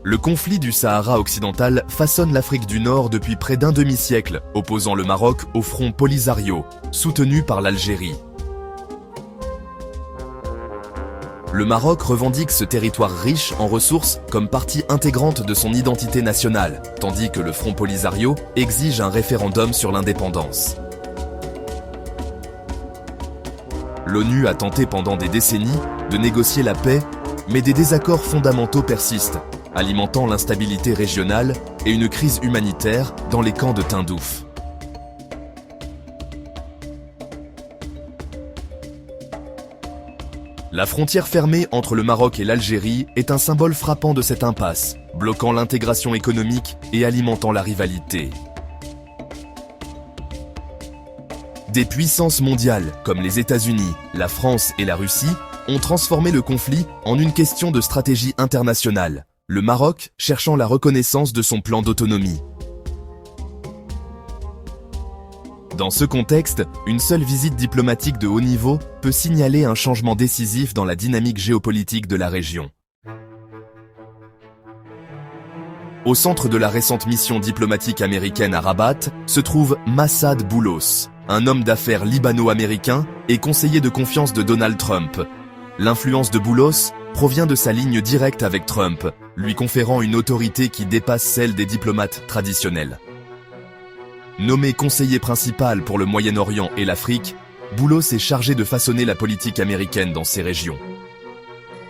Le conflit du Sahara occidental façonne l'Afrique du Nord depuis près d'un demi-siècle, opposant le Maroc au front Polisario, soutenu par l'Algérie. Le Maroc revendique ce territoire riche en ressources comme partie intégrante de son identité nationale, tandis que le front Polisario exige un référendum sur l'indépendance. L'ONU a tenté pendant des décennies de négocier la paix, mais des désaccords fondamentaux persistent, alimentant l'instabilité régionale et une crise humanitaire dans les camps de Tindouf. La frontière fermée entre le Maroc et l'Algérie est un symbole frappant de cette impasse, bloquant l'intégration économique et alimentant la rivalité. Des puissances mondiales, comme les États-Unis, la France et la Russie, ont transformé le conflit en une question de stratégie internationale, le Maroc cherchant la reconnaissance de son plan d'autonomie. Dans ce contexte, une seule visite diplomatique de haut niveau peut signaler un changement décisif dans la dynamique géopolitique de la région. Au centre de la récente mission diplomatique américaine à Rabat se trouve Massad Boulos, un homme d'affaires libano-américain et conseiller de confiance de Donald Trump. L'influence de Boulos provient de sa ligne directe avec Trump, lui conférant une autorité qui dépasse celle des diplomates traditionnels. Nommé conseiller principal pour le Moyen-Orient et l'Afrique, Boulos est chargé de façonner la politique américaine dans ces régions.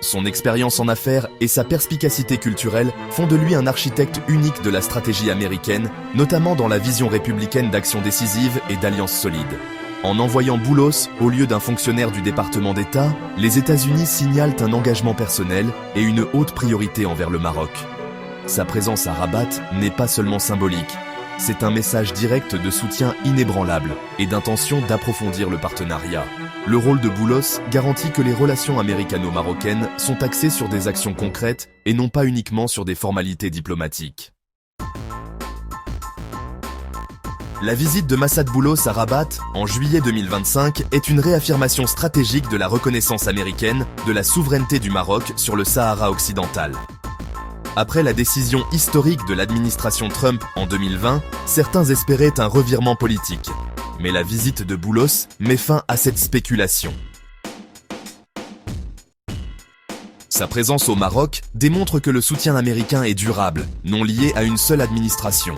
Son expérience en affaires et sa perspicacité culturelle font de lui un architecte unique de la stratégie américaine, notamment dans la vision républicaine d'action décisive et d'alliances solides. En envoyant Boulos au lieu d'un fonctionnaire du département d'État, les États-Unis signalent un engagement personnel et une haute priorité envers le Maroc. Sa présence à Rabat n'est pas seulement symbolique, c'est un message direct de soutien inébranlable et d'intention d'approfondir le partenariat. Le rôle de Boulos garantit que les relations américano-marocaines sont axées sur des actions concrètes et non pas uniquement sur des formalités diplomatiques. La visite de Massad Boulos à Rabat, en juillet 2025, est une réaffirmation stratégique de la reconnaissance américaine de la souveraineté du Maroc sur le Sahara occidental. Après la décision historique de l'administration Trump en 2020, certains espéraient un revirement politique. Mais la visite de Boulos met fin à cette spéculation. Sa présence au Maroc démontre que le soutien américain est durable, non lié à une seule administration.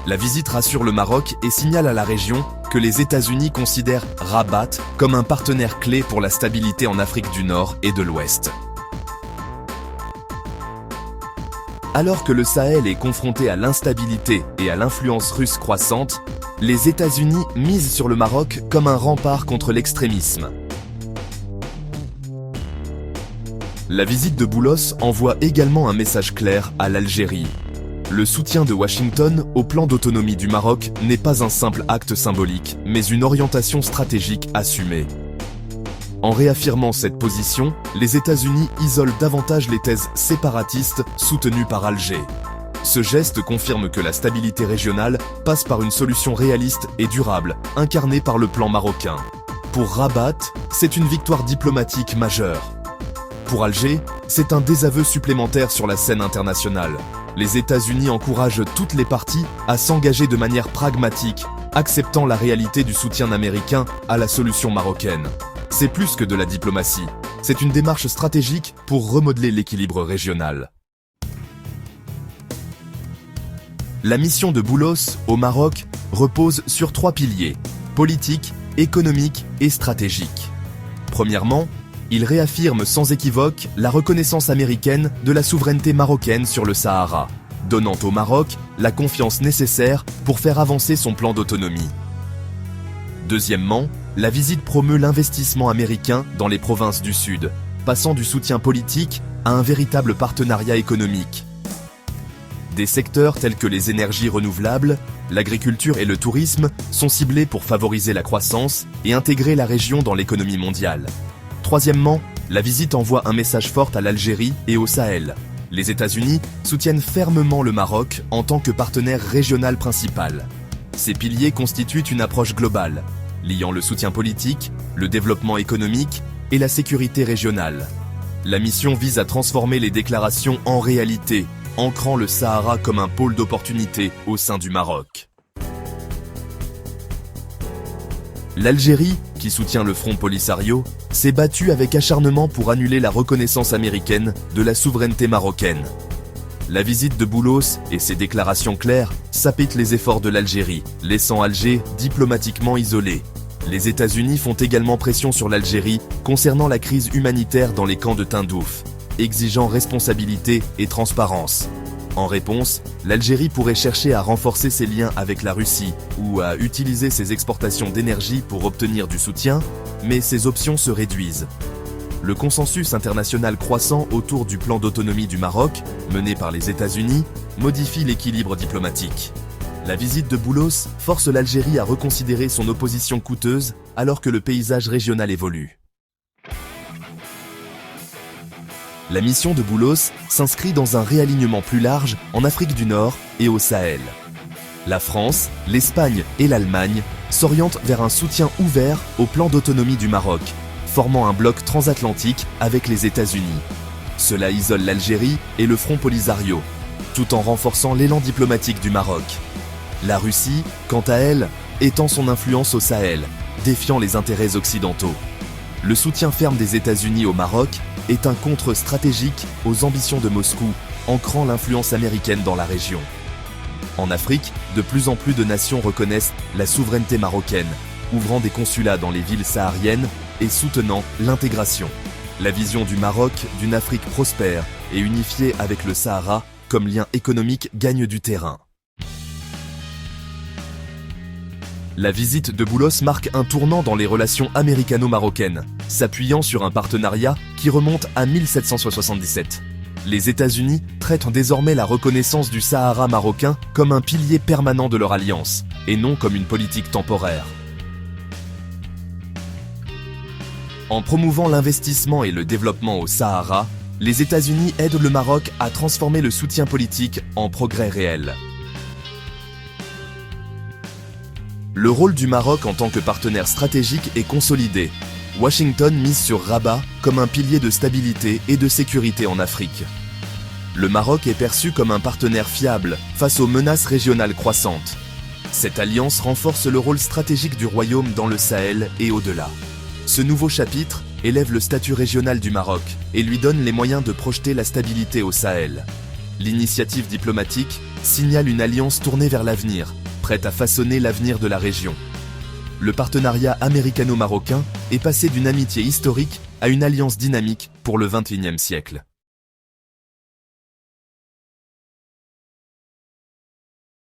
La visite rassure le Maroc et signale à la région que les États-Unis considèrent Rabat comme un partenaire clé pour la stabilité en Afrique du Nord et de l'Ouest. Alors que le Sahel est confronté à l'instabilité et à l'influence russe croissante, les États-Unis misent sur le Maroc comme un rempart contre l'extrémisme. La visite de Boulos envoie également un message clair à l'Algérie. Le soutien de Washington au plan d'autonomie du Maroc n'est pas un simple acte symbolique, mais une orientation stratégique assumée. En réaffirmant cette position, les États-Unis isolent davantage les thèses séparatistes soutenues par Alger. Ce geste confirme que la stabilité régionale passe par une solution réaliste et durable, incarnée par le plan marocain. Pour Rabat, c'est une victoire diplomatique majeure. Pour Alger, c'est un désaveu supplémentaire sur la scène internationale. Les États-Unis encouragent toutes les parties à s'engager de manière pragmatique, acceptant la réalité du soutien américain à la solution marocaine. C'est plus que de la diplomatie, c'est une démarche stratégique pour remodeler l'équilibre régional. La mission de Boulos au Maroc repose sur 3 piliers, politique, économique et stratégique. Premièrement, il réaffirme sans équivoque la reconnaissance américaine de la souveraineté marocaine sur le Sahara, donnant au Maroc la confiance nécessaire pour faire avancer son plan d'autonomie. Deuxièmement, la visite promeut l'investissement américain dans les provinces du Sud, passant du soutien politique à un véritable partenariat économique. Des secteurs tels que les énergies renouvelables, l'agriculture et le tourisme sont ciblés pour favoriser la croissance et intégrer la région dans l'économie mondiale. Troisièmement, la visite envoie un message fort à l'Algérie et au Sahel. Les États-Unis soutiennent fermement le Maroc en tant que partenaire régional principal. Ces piliers constituent une approche globale, liant le soutien politique, le développement économique et la sécurité régionale. La mission vise à transformer les déclarations en réalité, ancrant le Sahara comme un pôle d'opportunité au sein du Maroc. L'Algérie, qui soutient le Front Polisario, s'est battue avec acharnement pour annuler la reconnaissance américaine de la souveraineté marocaine. La visite de Boulos et ses déclarations claires sapitent les efforts de l'Algérie, laissant Alger diplomatiquement isolé. Les États-Unis font également pression sur l'Algérie concernant la crise humanitaire dans les camps de Tindouf, exigeant responsabilité et transparence. En réponse, l'Algérie pourrait chercher à renforcer ses liens avec la Russie ou à utiliser ses exportations d'énergie pour obtenir du soutien, mais ces options se réduisent. Le consensus international croissant autour du plan d'autonomie du Maroc, mené par les États-Unis, modifie l'équilibre diplomatique. La visite de Boulos force l'Algérie à reconsidérer son opposition coûteuse alors que le paysage régional évolue. La mission de Boulos s'inscrit dans un réalignement plus large en Afrique du Nord et au Sahel. La France, l'Espagne et l'Allemagne s'orientent vers un soutien ouvert au plan d'autonomie du Maroc, formant un bloc transatlantique avec les États-Unis. Cela isole l'Algérie et le Front Polisario, tout en renforçant l'élan diplomatique du Maroc. La Russie, quant à elle, étend son influence au Sahel, défiant les intérêts occidentaux. Le soutien ferme des États-Unis au Maroc est un contre stratégique aux ambitions de Moscou, ancrant l'influence américaine dans la région. En Afrique, de plus en plus de nations reconnaissent la souveraineté marocaine, ouvrant des consulats dans les villes sahariennes et soutenant l'intégration. La vision du Maroc d'une Afrique prospère et unifiée avec le Sahara comme lien économique gagne du terrain. La visite de Boulos marque un tournant dans les relations américano-marocaines, s'appuyant sur un partenariat qui remonte à 1777. Les États-Unis traitent désormais la reconnaissance du Sahara marocain comme un pilier permanent de leur alliance, et non comme une politique temporaire. En promouvant l'investissement et le développement au Sahara, les États-Unis aident le Maroc à transformer le soutien politique en progrès réel. Le rôle du Maroc en tant que partenaire stratégique est consolidé. Washington mise sur Rabat comme un pilier de stabilité et de sécurité en Afrique. Le Maroc est perçu comme un partenaire fiable face aux menaces régionales croissantes. Cette alliance renforce le rôle stratégique du royaume dans le Sahel et au-delà. Ce nouveau chapitre élève le statut régional du Maroc et lui donne les moyens de projeter la stabilité au Sahel. L'initiative diplomatique signale une alliance tournée vers l'avenir, prête à façonner l'avenir de la région. Le partenariat américano-marocain est passé d'une amitié historique à une alliance dynamique pour le XXIe siècle.